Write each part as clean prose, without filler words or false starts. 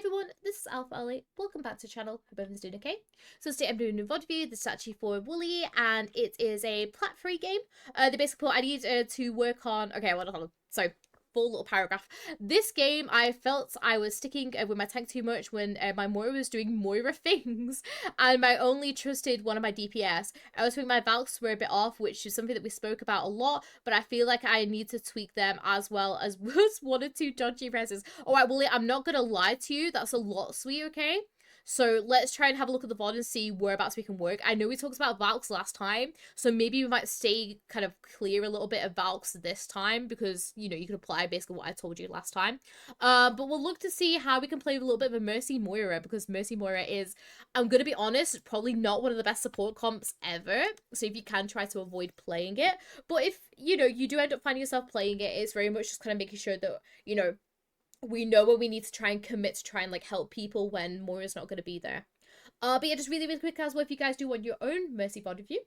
everyone, this is Alpha Ali. Welcome back to the channel. Hope everyone's doing okay. So today I'm doing a VOD review. This is actually for Wooly, and it is a plat-free game. The basic plot I need to work on. Okay, hold on. So, full little paragraph. This game, I felt I was sticking with my tank too much when my Moira was doing Moira things, and my only trusted one of my DPS. I was thinking my Valks were a bit off, which is something that we spoke about a lot, but I feel like I need to tweak them as well as one or two dodgy presses. Alright, Willie, I'm not gonna lie to you, that's a lot, sweet, okay? So let's try and have a look at the VOD and see whereabouts we can work. I know we talked about Valks last time, so maybe we might stay kind of clear a little bit of Valks this time because, you know, you can apply basically what I told you last time. But we'll look to see how we can play with a little bit of a Mercy Moira, because Mercy Moira is, I'm going to be honest, probably not one of the best support comps ever. So if you can, try to avoid playing it. But if, you know, you do end up finding yourself playing it, it's very much just kind of making sure that, you know, we know what we need to try and commit to try and like help people when Moira's not going to be there. But yeah, just really quick as well, if you guys do want your own Mercy VOD review,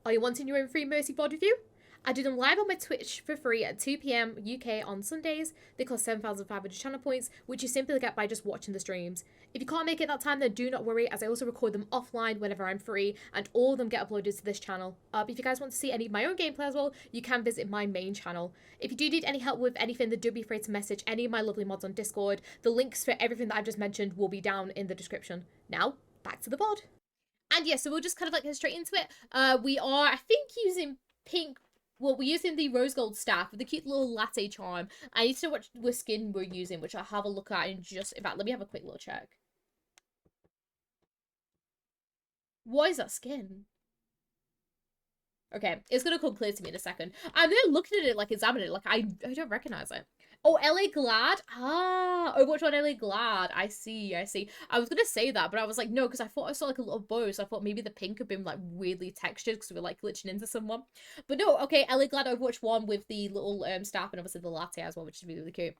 are you wanting your own free Mercy VOD review? I do them live on my Twitch for free at 2 PM UK on Sundays. They cost 7,500 channel points, which you simply get by just watching the streams. If you can't make it that time, then do not worry, as I also record them offline whenever I'm free, and all of them get uploaded to this channel. But if you guys want to see any of my own gameplay as well, you can visit my main channel. If you do need any help with anything, then don't be afraid to message any of my lovely mods on Discord. The links for everything that I've just mentioned will be down in the description. Now, back to the VOD. And yeah, so we'll just kind of like get straight into it. We are, I think, using pink. Well, we're using the rose gold staff with the cute little latte charm. I need to know what skin we're using, which I'll have a look at in just... In fact, let me have a quick little check. What is that skin? Okay, it's gonna come clear to me in a second. I'm there looking at it, like examining it, like I don't recognize it. Oh, LA Glad? Ah, Overwatch on LA Glad. I see. I was gonna say that, but I was like, no, because I thought I saw like a little bow, so I thought maybe the pink had been like weirdly textured because we were like glitching into someone. But no, okay, LA Glad Overwatch 1 with the little staff and obviously the latte as well, which is really cute.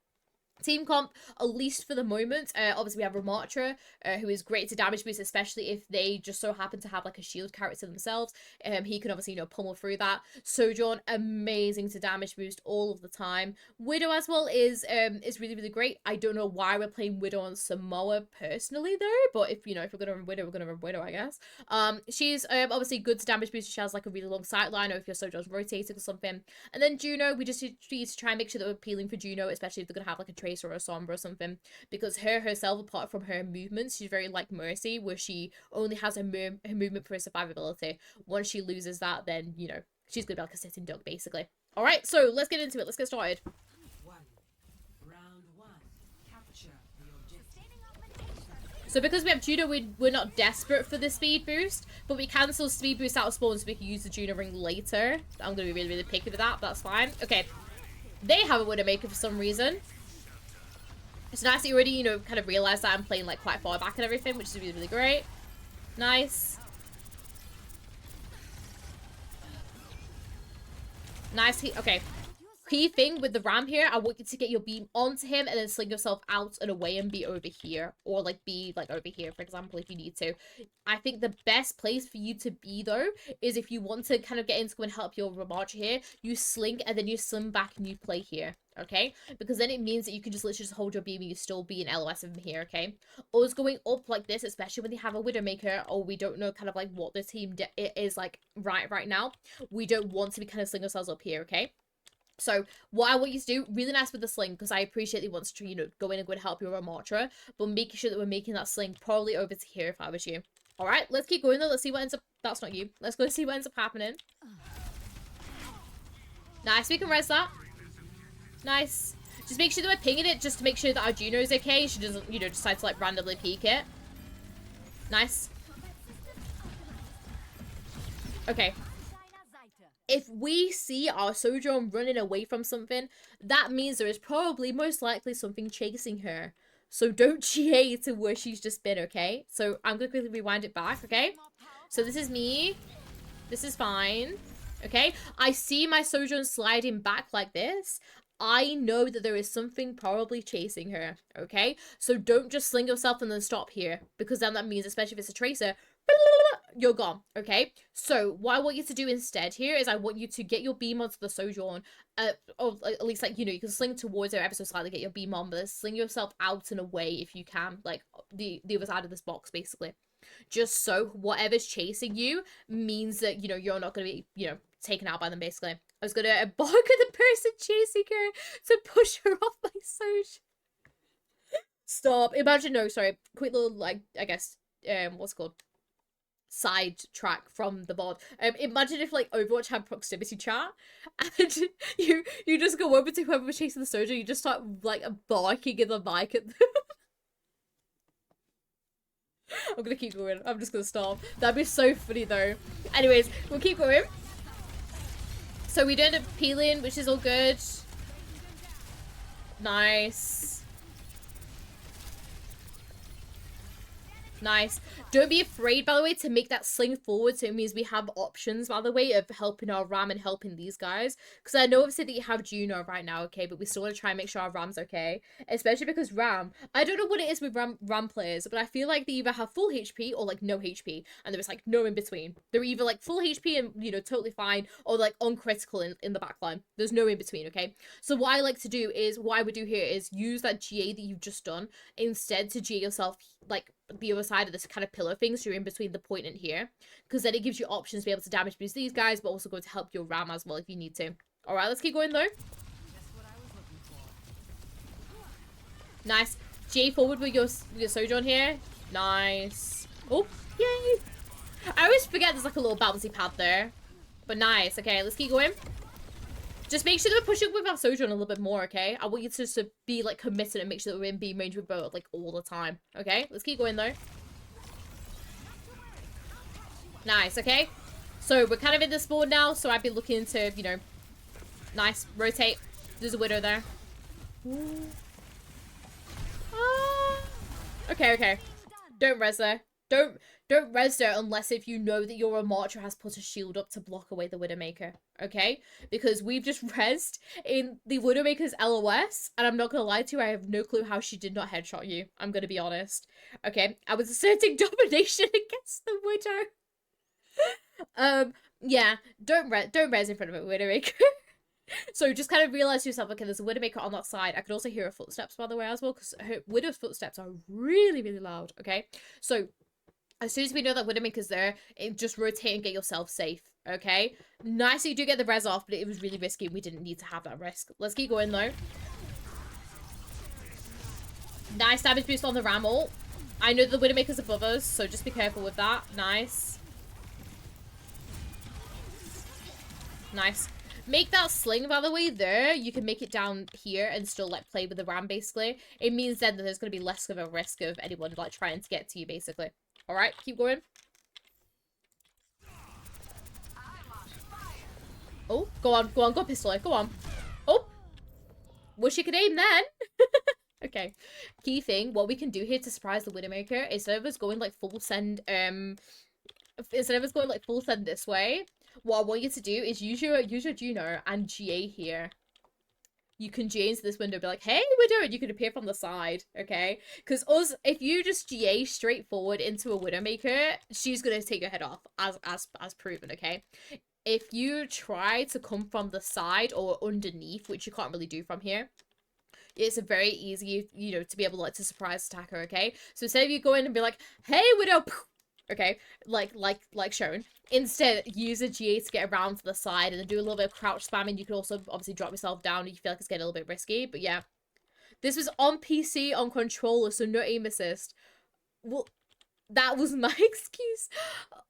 Team comp, at least for the moment, obviously we have Ramatra, who is great to damage boost, especially if they just so happen to have like a shield character themselves. He can obviously, you know, pummel through that. Sojourn, amazing to damage boost all of the time. Widow as well is really great. I don't know why we're playing Widow on Samoa personally though, but if, you know, if we're gonna run Widow, we're gonna run Widow, I guess. She's obviously good to damage boost. She has like a really long sight line, or if your Sojourn's rotating or something. And then Juno, we just need to try and make sure that we're peeling for Juno, especially if they're gonna have like a Tracer or a Sombra or something, because herself, apart from her movements, she's very like Mercy, where she only has her movement for her survivability. Once she loses that, then, you know, she's gonna be like a sitting duck basically. All right, so let's get into it. Let's get started. So because we have Juno, we're not desperate for the speed boost, but we cancel speed boost out of spawn so we can use the Juno ring later. I'm gonna be really picky with that, but that's fine. Okay, they have a Widowmaker for some reason. It's nice that you already, you know, kind of realize that I'm playing like quite far back and everything, which is really great. Nice. Nice. Okay. Key thing with the ram here, I want you to get your beam onto him and then sling yourself out and away and be over here. Or like be like over here, for example, if you need to. I think the best place for you to be though is if you want to kind of get into and help your Ramatra here, you sling and then you slim back and you play here. Okay, because then it means that you can just literally just hold your beam and you still be an LOS of here. Okay, always going up like this, especially when they have a Widowmaker, or we don't know kind of like what the team is like right now. We don't want to be kind of sling ourselves up here. Okay, so what I want you to do, really nice with the sling, because I appreciate he wants to, you know, go in and go and help your Ramatra, but making sure that we're making that sling probably over to here if I was you. All right, let's keep going though. Let's see what ends up. That's not you. Let's go see what ends up happening. Nice, we can res that. Nice. Just make sure that we're pinging it just to make sure that our Juno is okay. She doesn't, you know, decide to like randomly peek it. Nice. Okay. If we see our Sojourn running away from something, that means there is probably most likely something chasing her. So don't GA to where she's just been, okay? So I'm going to quickly rewind it back, okay? So this is me. This is fine. Okay? I see my Sojourn sliding back like this. I know that there is something probably chasing her, okay? So don't just sling yourself and then stop here, because then that means, especially if it's a Tracer, you're gone, okay? So what I want you to do instead here is I want you to get your beam onto the Sojourn, or at least, like, you know, you can sling towards her ever so slightly, get your beam on, but sling yourself out and away if you can, like, the other side of this box, basically. Just so whatever's chasing you means that, you know, you're not going to be, you know, taken out by them, basically. I was going to bark at the person chasing her to push her off my Soj. Stop. Imagine, no, sorry. Quick little, like, I guess, what's it called? Side track from the VOD. Imagine if, like, Overwatch had proximity chat and you just go over to whoever was chasing the soldier, you just start, like, barking in the mic at them. I'm gonna keep going. I'm just gonna stop. That'd be so funny though. Anyways, we'll keep going. So we don't end up peeling, which is all good. Nice. Nice. Don't be afraid, by the way, to make that sling forward, so it means we have options, by the way, of helping our Ram and helping these guys. Because I know obviously that you have Juno right now, okay, but we still want to try and make sure our Ram's okay. Especially because Ram, I don't know what it is with Ram players, but I feel like they either have full HP or like no HP, and there is like no in between. They're either like full HP and, you know, totally fine, or like uncritical in the backline. There's no in between, okay? So what I like to do is, what I would do here is use that GA that you've just done instead to GA yourself, like, the other side of this kind of pillar thing, so you're in between the point and here, because then it gives you options to be able to damage boost these guys, but also going to help your Ram as well if you need to. All right, let's keep going though. Nice. J forward with your Sojourn here. Nice. Oh, yay. I always forget there's like a little bouncy pad there, but nice. Okay, let's keep going. Just make sure that we're pushing with our Sojourn a little bit more, okay? I want you to be, like, committed and make sure that we're in beam range with both, like, all the time. Okay? Let's keep going, though. Nice, okay? So, we're kind of in this board now, so I'd be looking to, you know... Nice. Rotate. There's a Widow there. Okay, okay. Don't res there. Don't res there unless if you know that your Archer has put a shield up to block away the Widowmaker, okay? Because we've just resed in the Widowmaker's LOS, and I'm not gonna lie to you, I have no clue how she did not headshot you. I'm gonna be honest. Okay, I was asserting domination against the Widow. Yeah, don't res in front of a Widowmaker. So just kind of realize to yourself, okay, there's a Widowmaker on that side. I could also hear her footsteps, by the way, as well, because her Widow's footsteps are really, really loud, okay? So as soon as we know that Widowmaker's there, just rotate and get yourself safe, okay? Nice that you do get the res off, but it was really risky. We didn't need to have that risk. Let's keep going, though. Nice damage boost on the Ram ult. I know the Widowmaker's above us, so just be careful with that. Nice. Nice. Make that sling, by the way, there. You can make it down here and still, like, play with the Ram, basically. It means then that there's going to be less of a risk of anyone, like, trying to get to you, basically. Alright, keep going. Oh, go on, go pistol, go on. Oh! Wish you could aim then! Okay. Key thing, what we can do here to surprise the Widowmaker, instead of us going, like, full send, this way, what I want you to do is use your Juno and GA here. You can GA into this window, be like, hey, Widow, and you can appear from the side, okay? Because if you just GA straight forward into a Widowmaker, she's going to take your head off, as proven, okay? If you try to come from the side or underneath, which you can't really do from here, it's a very easy, you know, to be able to, like, to surprise attack her, okay? So instead of you go in and be like, hey, Widow, okay, like shown. Instead, use a GA to get around to the side and then do a little bit of crouch spamming. You can also obviously drop yourself down if you feel like it's getting a little bit risky. But yeah, this was on PC, on controller, so no aim assist. Well, that was my excuse.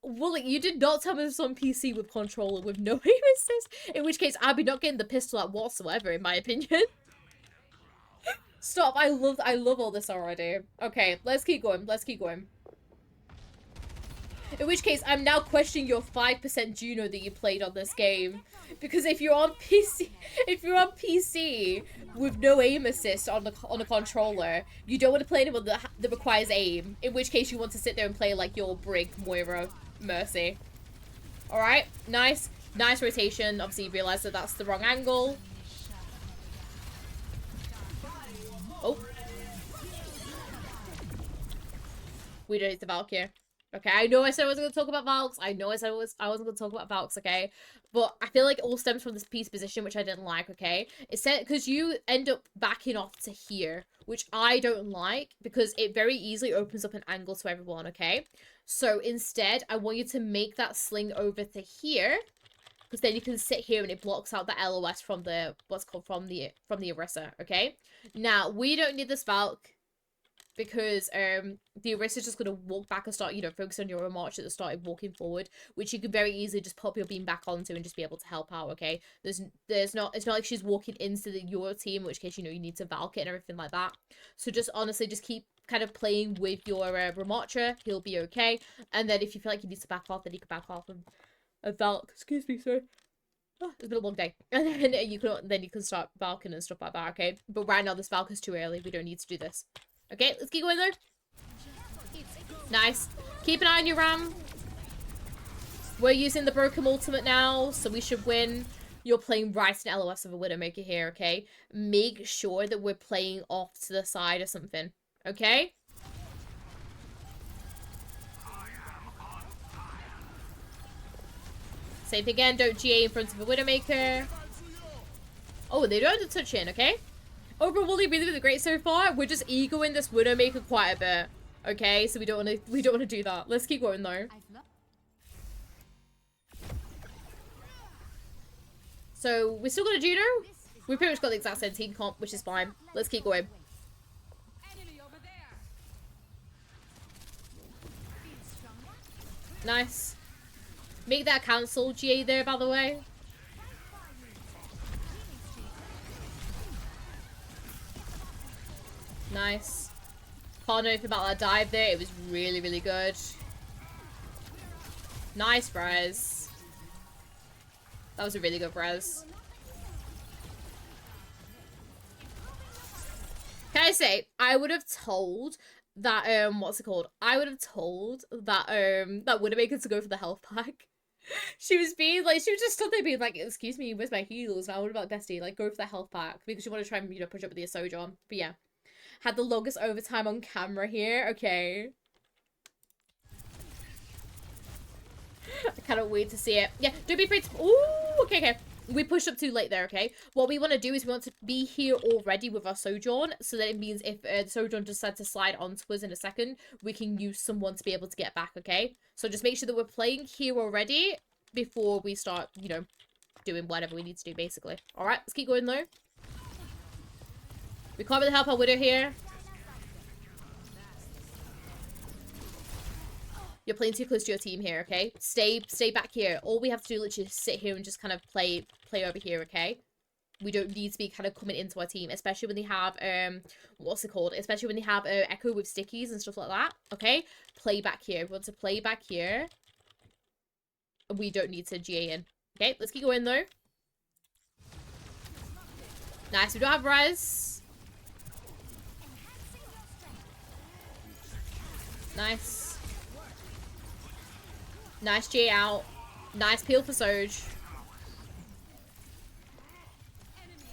Well, you did not tell me this was on PC with controller with no aim assist. In which case, I'd be not getting the pistol out whatsoever, in my opinion. Stop, I love all this already. Okay, let's keep going, let's keep going. In which case, I'm now questioning your 5% Juno that you played on this game. Because if you're on PC, with no aim assist on a controller, you don't want to play anyone that requires aim. In which case, you want to sit there and play like your Brig, Moira, Mercy. Alright, nice rotation. Obviously, you realize that that's the wrong angle. Oh. We don't need the Valkyrie. Okay, I know I said I wasn't going to talk about Valks. I know I said I wasn't going to talk about Valks, okay? But I feel like it all stems from this piece position, which I didn't like, okay? It said, because you end up backing off to here, which I don't like, because it very easily opens up an angle to everyone, okay? So instead, I want you to make that sling over to here, because then you can sit here and it blocks out the LOS from the, what's called, from the Orisa, okay? Now, we don't need this Valk, because the Orisa's just gonna walk back and start, you know, focus on your march at the start of walking forward, which you could very easily just pop your beam back onto and just be able to help out, okay? It's not like she's walking into your team, in which case, you know, you need to Valk it and everything like that. So just honestly, just keep kind of playing with your Ramattra, he'll be okay. And then if you feel like you need to back off, then you can back off and Valk. Excuse me, sorry. Oh, it's been a long day. And then you can start Valking and stuff like that, okay? But right now, this Valk is too early. We don't need to do this. Okay, let's keep going though. Nice. Keep an eye on your Ram. We're using the Broken Ultimate now, so we should win. You're playing right in LOS of a Widowmaker here, okay? Make sure that we're playing off to the side or something, okay? Same thing again, don't GA in front of a Widowmaker. Oh, they don't have to touch in, okay? Overall, Wooly really great so far. We're just egoing this Widowmaker quite a bit. Okay, so we don't want to do that. Let's keep going though. So we're still got a Juno. We pretty much got the exact same team comp, which is fine. Let's keep going. Nice. Make that cancel GA there, by the way. Nice. Can't know anything about that dive there. It was really, really good. Nice, Brez. That was a really good Brez. Can I say, I would have told that, what's it called? I would have told that, that Widowmaker to go for the health pack. She was just stood there being like, excuse me, where's my heals? Now what about Destiny? Like, go for the health pack. Because you want to try and, you know, push up with the Sojourn. But yeah. Had the longest overtime on camera here. Okay. I cannot wait to see it. Yeah, don't be afraid to... Ooh, okay. We pushed up too late there, okay? What we want to do is we want to be here already with our Sojourn, so that it means if the Sojourn decides to slide onto us in a second, we can use someone to be able to get back, okay? So just make sure that we're playing here already before we start, you know, doing whatever we need to do, basically. Alright, let's keep going, though. We can't really help our Widow here. You're playing too close to your team here, okay? Stay back here. All we have to do literally is sit here and just kind of play over here, okay? We don't need to be kind of coming into our team, especially when they have, what's it called? Especially when they have Echo with stickies and stuff like that, okay? Play back here. We want to play back here. We don't need to GA in. Okay, let's keep going, though. Nice, we don't have res. Nice. Nice G out. Nice peel for Soj.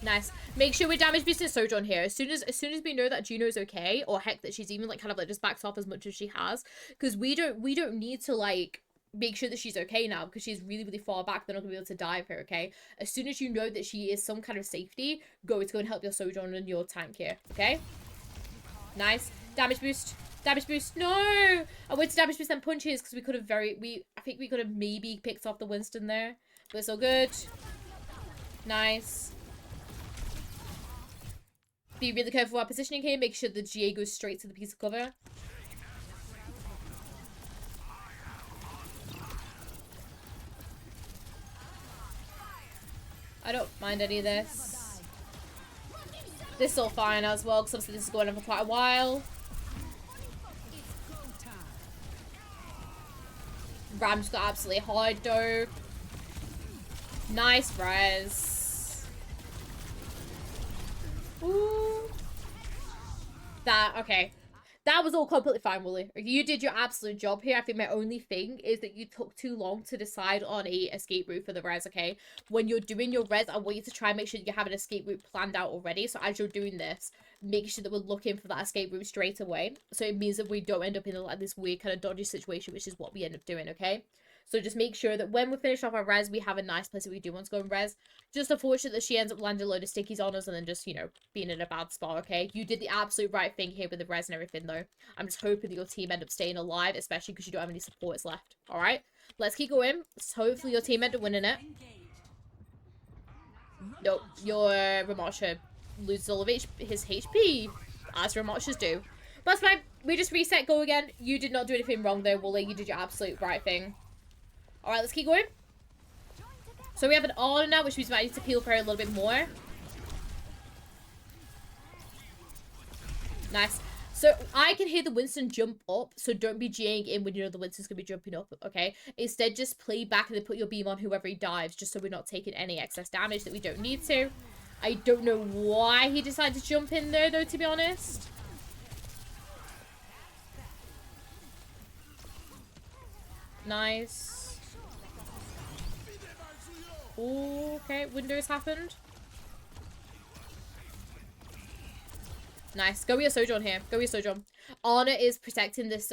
Nice. Make sure we damage boosting Sojourn here. As soon as we know that Juno's okay, or heck that she's even like kind of like just backs off as much as she has, because we don't need to like make sure that she's okay now, because she's really, really far back. They're not gonna be able to dive her, okay? As soon as you know that she is some kind of safety, go and help your Sojourn and your tank here, okay? Nice. Damage boost. Damage boost. No! I went to damage boost and punches because we could have I think we could have maybe picked off the Winston there. But it's all good. Nice. Be really careful while positioning here. Make sure the GA goes straight to the piece of cover. I don't mind any of this. This is all fine as well, because obviously this is going on for quite a while. Ram's got absolutely hard though. Nice res. Ooh. Okay. That was all completely fine, Wooly. You did your absolute job here. I think my only thing is that you took too long to decide on a escape route for the res, okay? When you're doing your res, I want you to try and make sure you have an escape route planned out already. So as you're doing this, make sure that we're looking for that escape route straight away. So it means that we don't end up in like this weird kind of dodgy situation, which is what we end up doing, okay? So just make sure that when we finish off our res, we have a nice place that we do want to go and res. Just unfortunate that she ends up landing a load of stickies on us and then just, you know, being in a bad spot, okay? You did the absolute right thing here with the res and everything, though. I'm just hoping that your team end up staying alive, especially because you don't have any supports left, alright? Let's keep going. Hopefully your team end up winning it. Nope, your Ramatcha loses all of his HP, as Ramachas do. But that's fine. We just reset, go again. You did not do anything wrong, though, Wooly. You did your absolute right thing. Alright, let's keep going. So we have an Ana now, which means we might need to peel for her a little bit more. Nice. So I can hear the Winston jump up, so don't be GAing in when you know the Winston's going to be jumping up, okay? Instead, just play back and then put your beam on whoever he dives, just so we're not taking any excess damage that we don't need to. I don't know why he decided to jump in there, though, to be honest. Nice. Ooh, okay, windows happened. Nice. Go with your Sojourn here. Go with your Sojourn. Ana is protecting this,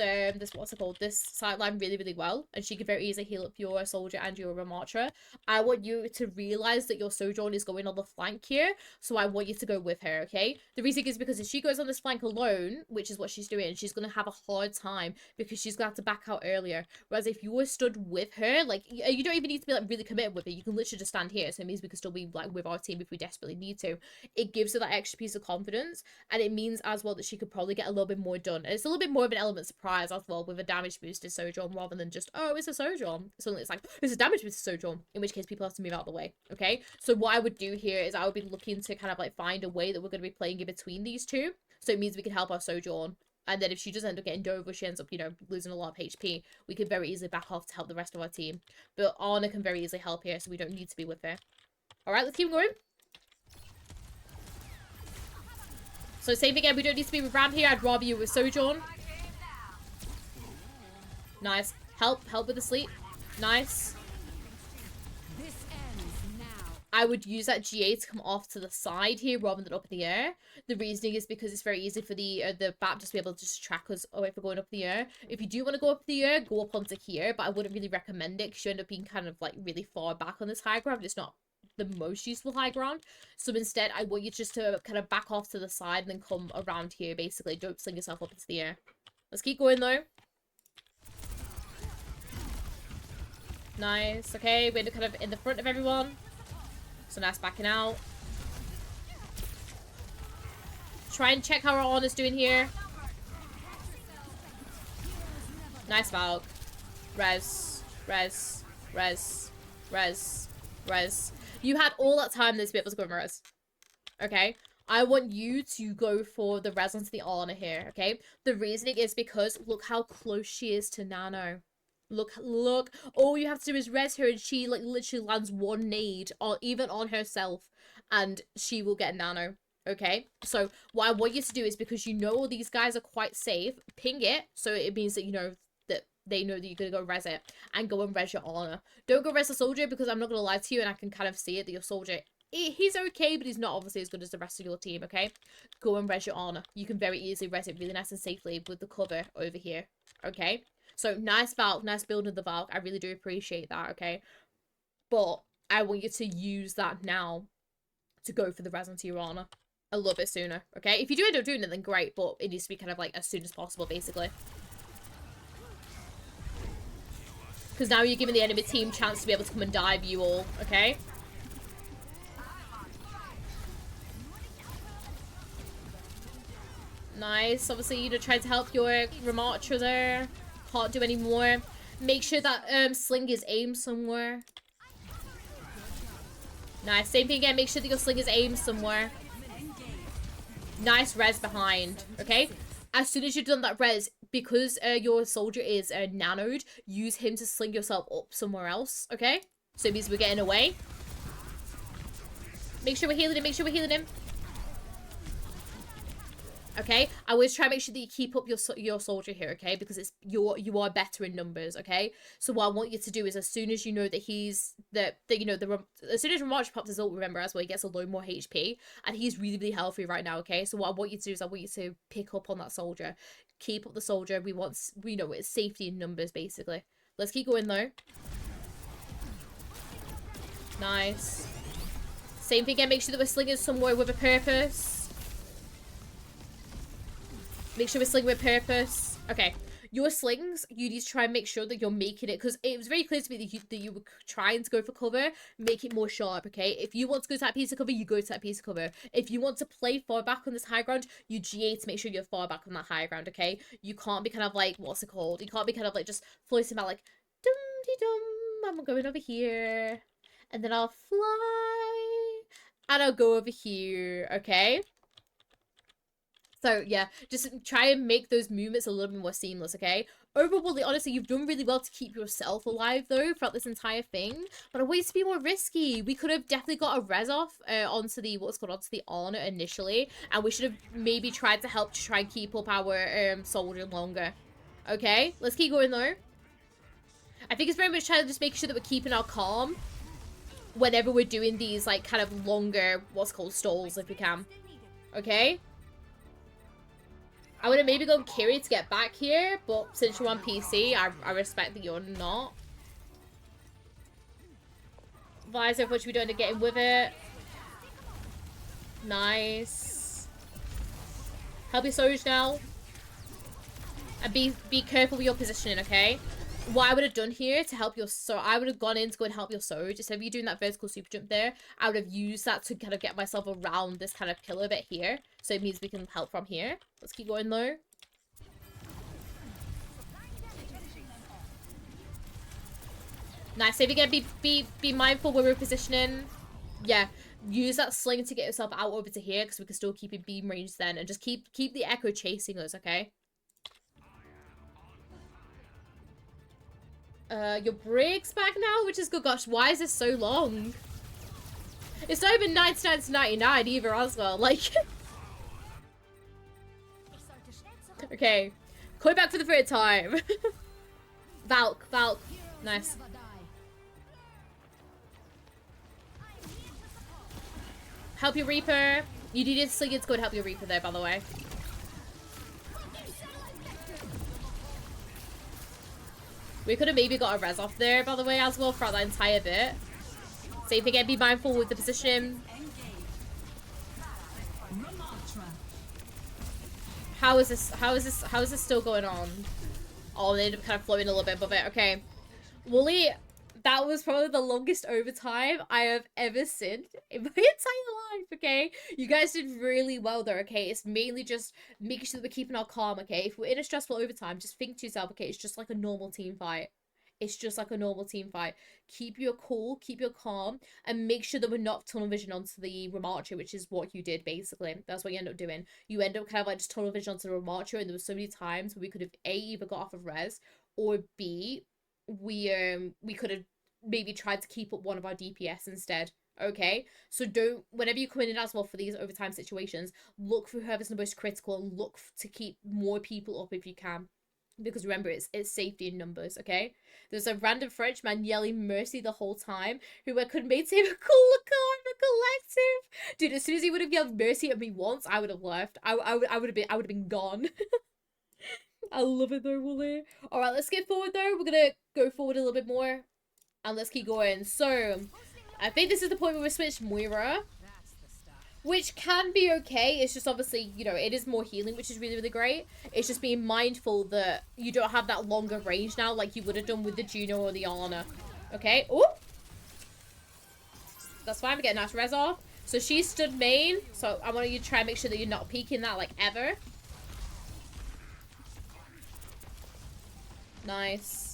what's it called? This sideline really, really well. And she can very easily heal up your soldier and your Ramattra. I want you to realize that your Sojourn is going on the flank here. So I want you to go with her, okay? The reason is because if she goes on this flank alone, which is what she's doing, she's going to have a hard time because she's going to have to back out earlier. Whereas if you were stood with her, like, you don't even need to be, like, really committed with her. You can literally just stand here. So it means we can still be, like, with our team if we desperately need to. It gives her that extra piece of confidence. And it means as well that she could probably get a little bit more done. And it's a little bit more of an element surprise as well with a damage boosted Sojourn rather than just, oh, it's a Sojourn. Suddenly it's like, it's a damage boosted Sojourn, in which case people have to move out of the way, okay? So what I would do here is I would be looking to kind of like find a way that we're going to be playing in between these two. So it means we can help our Sojourn. And then if she does end up getting dove or she ends up, you know, losing a lot of HP, we can very easily back off to help the rest of our team. But Ana can very easily help here, so we don't need to be with her. Alright, let's keep going. So same again, we don't need to be with Ram here. I'd rather you with Sojourn. Nice. Help with the sleep. Nice. I would use that GA to come off to the side here rather than up in the air. The reasoning is because it's very easy for the BAP just to be able to just track us away for going up in the air. If you do want to go up in the air, go up onto here, but I wouldn't really recommend it because you end up being kind of like really far back on this high ground. It's not the most useful high ground. So instead, I want you just to kind of back off to the side and then come around here, basically. Don't sling yourself up into the air. Let's keep going, though. Nice. Okay, we're kind of in the front of everyone. So nice backing out. Try and check how our Ana's doing here. Nice Valk. Res. Res. Res. Res. Res. You had all that time to be able to go and res. Okay? I want you to go for the res onto the Ana here, okay? The reasoning is because look how close she is to Nano. Look. All you have to do is res her and she, like, literally lands one nade, or even on herself, and she will get Nano, okay? So, what I want you to do is, because you know these guys are quite safe, ping it, so it means that, you know, that they know that you're going to go res it, and go and res your Ana. Don't go res the soldier, because I'm not going to lie to you, and I can kind of see it, that your soldier, he's okay, but he's not obviously as good as the rest of your team, okay? Go and res your Ana. You can very easily res it really nice and safely with the cover over here, okay? So, nice Valk, nice build of the Valk. I really do appreciate that, okay? But I want you to use that now to go for the res onto your Ana a little bit sooner, okay? If you do end up doing it, then great, but it needs to be kind of like as soon as possible, basically. Because now you're giving the enemy team a chance to be able to come and dive you all, okay? Nice. Obviously, you know, trying to help your Ramattra there. Can't do any more. Make sure that sling is aimed somewhere. Nice. Same thing again. Make sure that your sling is aimed somewhere. Nice res behind. Okay? As soon as you've done that res, because your soldier is nanoed, use him to sling yourself up somewhere else. Okay? So it means we're getting away. Make sure we're healing him. Make sure we're healing him. Okay, I always try to make sure that you keep up your soldier here, okay? Because it's you are better in numbers, okay? So what I want you to do is, as soon as you know that he's as soon as Remarch pops his ult, remember as well, he gets a load more HP, and he's really really healthy right now, okay? So what I want you to do is I want you to pick up on that soldier, keep up the soldier. We know it's safety in numbers basically. Let's keep going though. Nice. Same thing again. Make sure that we're slinging somewhere with a purpose. Make sure we're slinging with purpose. Okay. Your slings, you need to try and make sure that you're making it, because it was very clear to me that you were trying to go for cover. Make it more sharp, okay? If you want to go to that piece of cover, you go to that piece of cover. If you want to play far back on this high ground, you GA to make sure you're far back on that high ground, okay? You can't be kind of like, what's it called? You can't be kind of like just floating about like, dum-de-dum, I'm going over here. And then I'll fly. And I'll go over here, okay? So, yeah, just try and make those movements a little bit more seamless, okay? Overall, honestly, you've done really well to keep yourself alive, though, throughout this entire thing. But I want you to be more risky. We could have definitely got a res off onto the Ana initially. And we should have maybe tried to help to try and keep up our soldier longer. Okay? Let's keep going, though. I think it's very much trying to just make sure that we're keeping our calm whenever we're doing these, like, kind of longer, stalls, if we can. Okay? I would have maybe gone Kiri to get back here, but since you're on PC, I respect that you're not. Visor, what should we do to get in with it? Nice. Help your Soj now. And be careful with your positioning, okay? What I would have done here to help your I would have gone in to go and help your Soj. Instead of you doing that vertical super jump there, I would have used that to kind of get myself around this kind of pillar bit here. So it means we can help from here. Let's keep going though. Nice. Save again. Be mindful where we're positioning. Yeah. Use that sling to get yourself out over to here, because we can still keep in beam range then, and just keep the echo chasing us, okay? Your break's back now, which is good. Gosh, why is this so long? It's not even 99 to 99 either as well, like... Okay. Coming back for the third time. Valk. Nice. Help your Reaper. You needed to sling it to go and help your Reaper there, by the way. We could have maybe got a res off there, by the way, as well, throughout that entire bit. Same thing again, be mindful with the position. How is this still going on? Oh, they ended up kind of floating a little bit above it. Okay. Wooly, that was probably the longest overtime I have ever seen in my entire life, okay? You guys did really well there, okay? It's mainly just making sure that we're keeping our calm, okay? If we're in a stressful overtime, just think to yourself, okay, it's just like a normal team fight. It's just like a normal team fight. Keep your cool, keep your calm, and make sure that we're not tunnel vision onto the Remarcher, which is what you did, basically. That's what you end up doing. You end up kind of like just tunnel vision onto the Remarcher, and there were so many times where we could have A, either got off of res, or B, we could have maybe tried to keep up one of our DPS instead. Okay, so don't, whenever you come in as well for these overtime situations, look for whoever's the most critical and look to keep more people up if you can, because remember, it's safety in numbers. Okay, there's a random Frenchman yelling mercy the whole time who I could maintain a cool collective. Dude, as soon as he would have yelled mercy at me once, I would have left. I would have been gone. I love it though, Wooly. All right, let's get forward though. We're gonna go forward a little bit more. And let's keep going. So, I think this is the point where we switch Moira. Which can be okay. It's just obviously, you know, it is more healing, which is really, really great. It's just being mindful that you don't have that longer range now like you would have done with the Juno or the Ana. Okay. Oh! That's fine. We get a nice res off. So she stood main. So I want you to try and make sure that you're not peeking that like ever. Nice.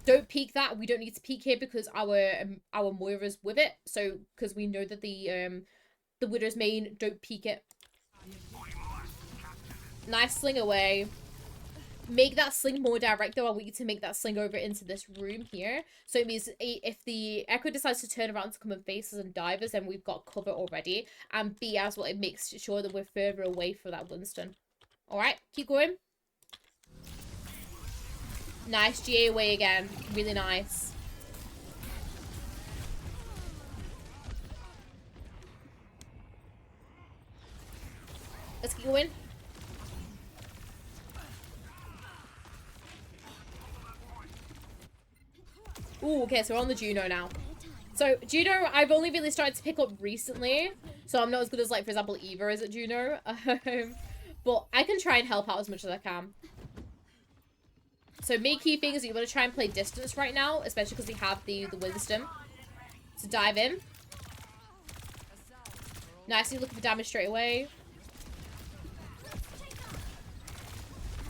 Don't peek that. We don't need to peek here because our Moira's with it. So because we know that the Widow's main, don't peek it. Nice sling away. make that sling more direct, though. I want you to make that sling over into this room here. So it means if the Echo decides to turn around to come and face us and dive us, then we've got cover already. And B, as well, it makes sure that we're further away from that Winston. Alright, keep going. Nice, GA away again. Really nice. Let's keep going. Ooh, okay, so we're on the Juno now. So, Juno, I've only really started to pick up recently. So I'm not as good as, like, for example, Eva is at Juno. But I can try and help out as much as I can. So main key thing is you want to try and play distance right now, especially because we have the wisdom. So dive in. Nicely looking for damage straight away.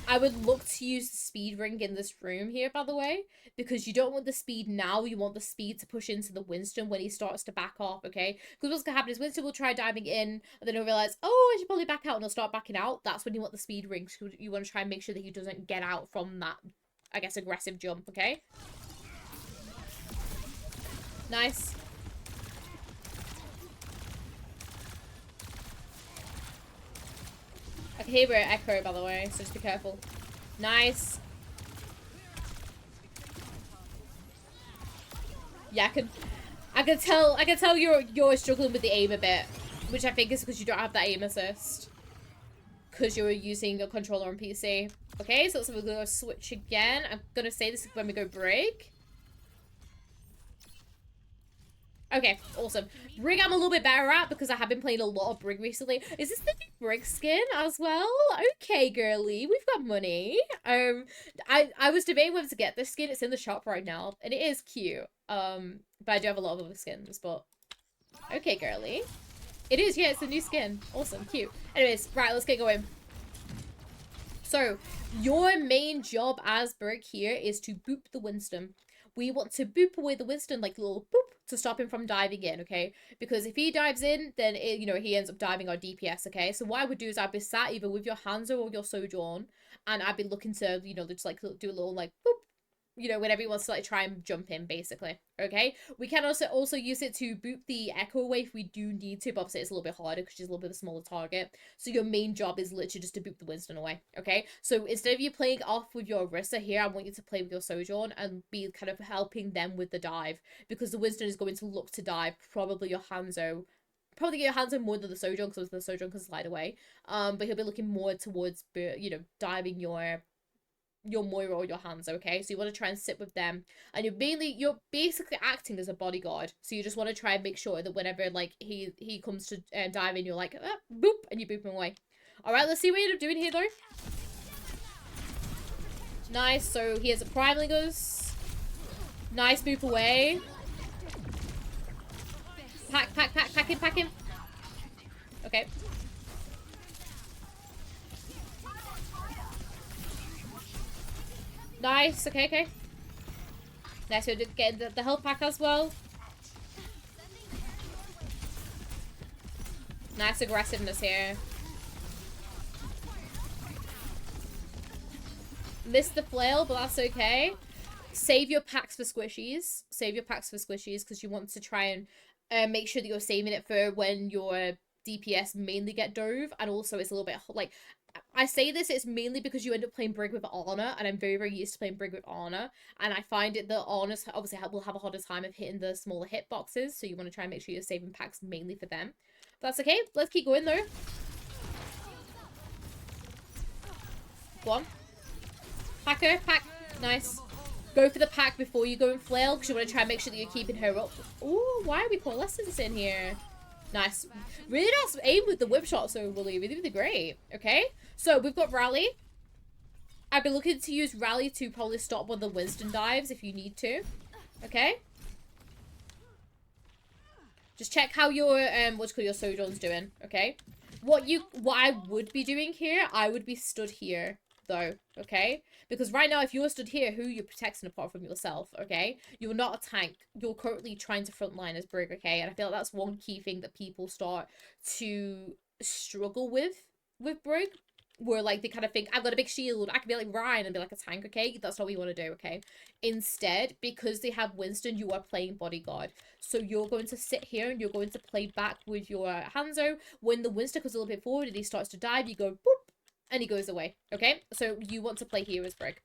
I would look to use the speed ring in this room here, by the way, because you don't want the speed now. You want the speed to push into the Winston when he starts to back off, okay? Because what's going to happen is Winston will try diving in, and then he'll realize, oh, I should probably back out, and he'll start backing out. That's when you want the speed ring. So you want to try and make sure that he doesn't get out from that, I guess, aggressive jump, okay? Nice. I can hear an echo, by the way, so just be careful. Nice. Yeah, I can tell you're struggling with the aim a bit, which I think is because you don't have that aim assist. Because you're using a controller on PC. Okay, so we're gonna switch again. I'm gonna say this when we go break. Okay, awesome. Brig I'm a little bit better at because I have been playing a lot of Brig recently. Is this the new Brig skin as well? Okay, girly, we've got money. I was debating whether to get this skin. It's in the shop right now, and it is cute. But I do have a lot of other skins, but okay, girly. It is, yeah, it's a new skin. Awesome, cute. Anyways, right, let's get going. So, your main job as Brig here is to boop the Winston. We want to boop away the Winston, like a little boop, to stop him from diving in, okay? Because if he dives in, then, he ends up diving our DPS, okay? So what I would do is I'd be sat either with your Hanzo or your Sojourn, and I'd be looking to, just, like, do a little, like, boop, whenever he wants to, like, try and jump in, basically, okay? We can also use it to boop the Echo away if we do need to, but obviously it's a little bit harder because she's a little bit of a smaller target. So your main job is literally just to boop the Winston away, okay? So instead of you playing off with your Orisa here, I want you to play with your Sojourn and be kind of helping them with the dive, because the Winston is going to look to dive, probably your Hanzo. Probably get your hands on more than the Sojourn, because the Sojourn can slide away. But he'll be looking more towards, diving your Moira or your hands, okay? So you want to try and sit with them, and you're basically acting as a bodyguard. So you just want to try and make sure that whenever, like, he comes to dive in, you're like, boop, and you boop him away. Alright, let's see what you end up doing here, though. Nice, so he has a primaling us. Nice, boop away. Pack him. Okay. Nice, okay. Nice, we're getting the health pack as well. Nice aggressiveness here. Missed the flail, but that's okay. Save your packs for squishies. Because you want to try and make sure that you're saving it for when your DPS mainly get dove. And also it's a little bit, like, I say this, it's mainly because you end up playing Brig with Ana, and I'm very, very used to playing Brig with Ana, and I find it that Ana's obviously will have a harder time of hitting the smaller hitboxes, so you want to try and make sure you're saving packs mainly for them. But that's okay. Let's keep going, though. Go on. Pack. Nice. Go for the pack before you go and flail, because you want to try and make sure that you're keeping her up. Ooh, why are we coalescence in here? Nice. Really nice aim with the whip shot, so Willie. Really great. Okay. So we've got Rally. I'd be looking to use Rally to probably stop one of the Winston dives if you need to. Okay. Just check how your your Sojourn's doing. Okay. What I would be doing here, I would be stood here though. Okay. Because right now, if you're stood here, who you're protecting apart from yourself, okay? You're not a tank. You're currently trying to frontline as Brig, okay? And I feel like that's one key thing that people start to struggle with Brig. where like they kind of think, I've got a big shield, I can be like Ryan and be like a tank, okay? That's not what you want to do, okay? Instead, because they have Winston, you are playing bodyguard. So you're going to sit here and you're going to play back with your Hanzo. When the Winston comes a little bit forward and he starts to dive, you go boop, and he goes away, okay? So you want to play here as Brig.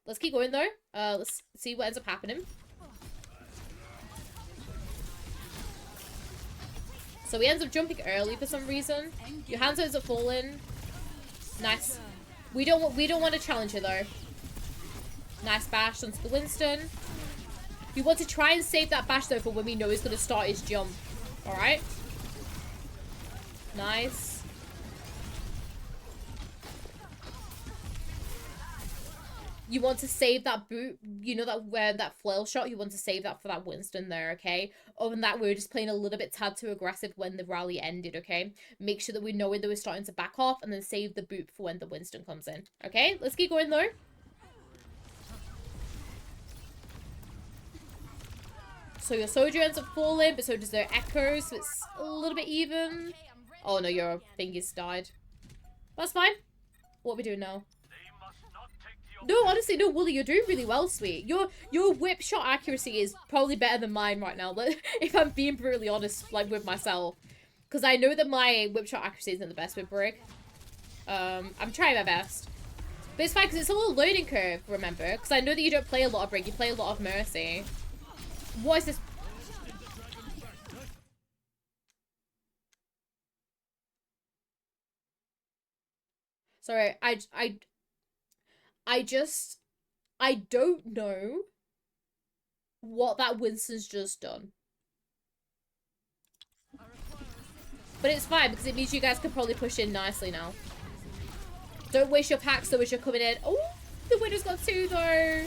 Let's keep going though. Let's see what ends up happening. So he ends up jumping early for some reason. Your Hanzo ends up falling. Nice. We don't want to challenge her though. Nice bash onto the Winston. We want to try and save that bash though for when we know he's gonna start his jump. Alright. Nice. You want to save that boot, you know, that flail shot, you want to save that for that Winston there, okay? Other than that, we're just playing a little bit tad too aggressive when the rally ended, okay? Make sure that we know when they were starting to back off and then save the boot for when the Winston comes in, okay? Let's keep going though. So your soldier ends up falling, but so does their echo, so it's a little bit even. Oh no, your thingy's died. That's fine. What are we doing now? No, honestly, no, Wooly, you're doing really well, sweet. Your whip shot accuracy is probably better than mine right now, if I'm being brutally honest, like, with myself. Because I know that my whip shot accuracy isn't the best with Brig. I'm trying my best. But it's fine, because it's a little learning curve, remember? Because I know that you don't play a lot of Brig, you play a lot of Mercy. What is this? Sorry, I don't know what that Winston's just done. But it's fine, because it means you guys can probably push in nicely now. Don't waste your packs though as you're coming in. Oh, the Widow's got 2 though.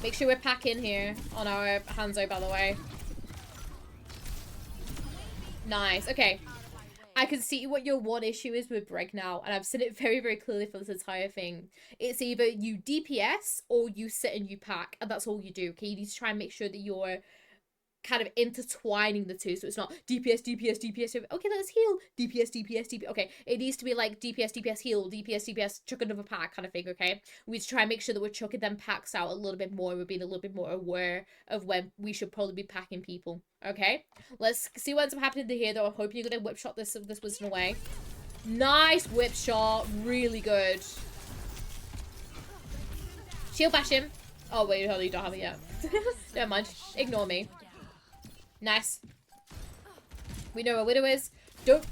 Make sure we're packing here on our Hanzo, by the way. Nice. Okay. I can see what your one issue is with Brig now, and I've seen it very, very clearly for this entire thing. It's either you DPS or you sit and you pack, and that's all you do, okay? You need to try and make sure that you're kind of intertwining the two, so it's not DPS, DPS, DPS, okay, let's heal, DPS, DPS, DPS, okay, it needs to be like DPS, DPS, heal, DPS, DPS, chuck another pack kind of thing, okay? We need to try and make sure that we're chucking them packs out a little bit more, we're being a little bit more aware of when we should probably be packing people, okay? Let's see what ends up happening here, though. I'm hoping you're gonna whip shot this Winston away. Nice whip shot, really good. Shield bash him. Oh wait, hold on, you don't have it yet. Never mind, ignore me. Nice. We know where Widow is. Don't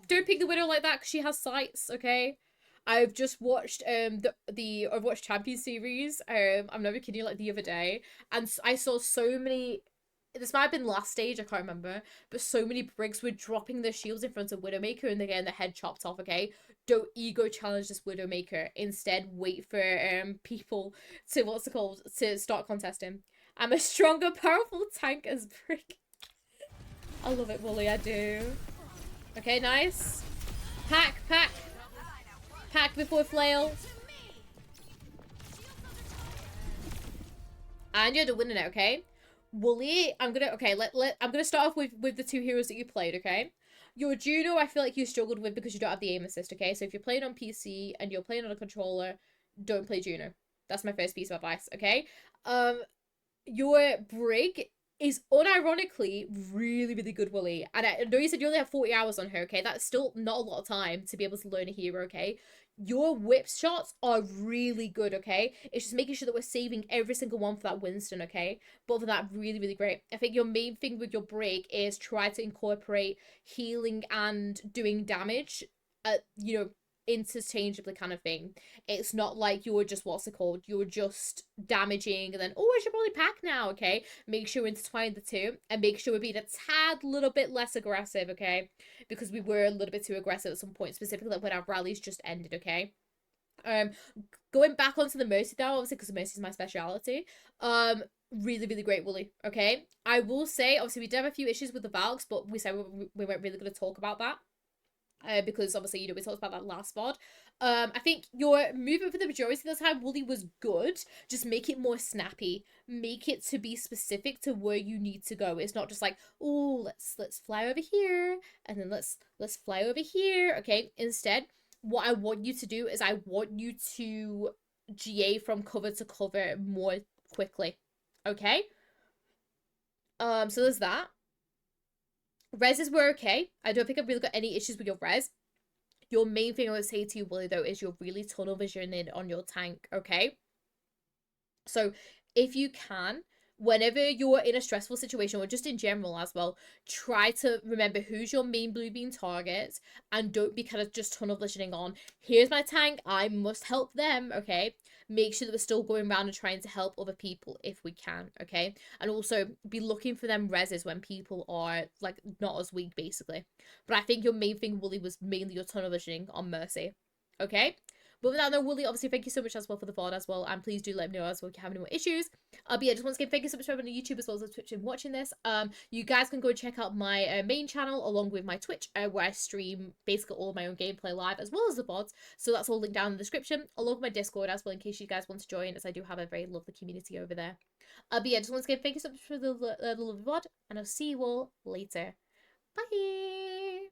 pick the Widow like that because she has sights, okay? I've just watched the Overwatch Champion series. I'm never kidding you, like the other day, and I saw so many. This might have been last stage, I can't remember, but so many Brigs were dropping their shields in front of Widowmaker and they're getting their head chopped off, okay? Don't ego challenge this Widowmaker. Instead, wait for people to, to start contesting. I'm a stronger, powerful tank as Brig. I love it, Wooly, I do. Okay, nice. Pack, pack. Pack before flail. And you're the winner now, okay? Wooly, I'm gonna start off with the 2 heroes that you played, okay? Your Juno, I feel like you struggled with because you don't have the aim assist, okay? So if you're playing on PC and you're playing on a controller, don't play Juno. That's my first piece of advice, okay? Your Brig is unironically really, really good, Wooly. And I know you said you only have 40 hours on her, okay? That's still not a lot of time to be able to learn a hero, okay? Your whip shots are really good, okay? It's just making sure that we're saving every single one for that Winston, okay? But for that, really, really great. I think your main thing with your Brig is try to incorporate healing and doing damage, you know, interchangeably kind of thing. It's not like you're just, you're just damaging and then, oh, I should probably pack now, okay? Make sure we intertwine the two and make sure we're being a tad little bit less aggressive, okay? Because we were a little bit too aggressive at some point, specifically when our rallies just ended, okay? Going back onto the Mercy now, obviously, because Mercy is my speciality. Really, really great, Wooly, okay? I will say, obviously, we did have a few issues with the Valks, but we said we weren't really going to talk about that. Because obviously, you know, we talked about that last VOD. I think your movement for the majority of the time, Wooly, was good. Just make it more snappy. Make it to be specific to where you need to go. It's not just like, oh, let's fly over here, and then let's fly over here. Okay. Instead, what I want you to do is I want you to GA from cover to cover more quickly. Okay. So there's that. Reses were okay. I don't think I've really got any issues with your res. Your main thing I would say to you, Willie, though, is you're really tunnel visioning on your tank, okay? So if you can, whenever you're in a stressful situation, or just in general as well, try to remember who's your main blue beam target and don't be kind of just tunnel visioning on, here's my tank, I must help them, okay? Make sure that we're still going around and trying to help other people if we can, okay? And also be looking for them reses when people are like not as weak, basically. But I think your main thing, Wooly, was mainly your tunnel visioning on Mercy, okay? But without no, Wooly, obviously, thank you so much as well for the VOD as well. And please do let me know as well if you have any more issues. But yeah, just once again, thank you so much for having on YouTube as well as on Twitch and watching this. You guys can go and check out my main channel along with my Twitch, where I stream basically all of my own gameplay live as well as the VODs. So that's all linked down in the description, along with my Discord as well, in case you guys want to join, as I do have a very lovely community over there. But yeah, just once again, thank you so much for the lovely VOD, and I'll see you all later. Bye!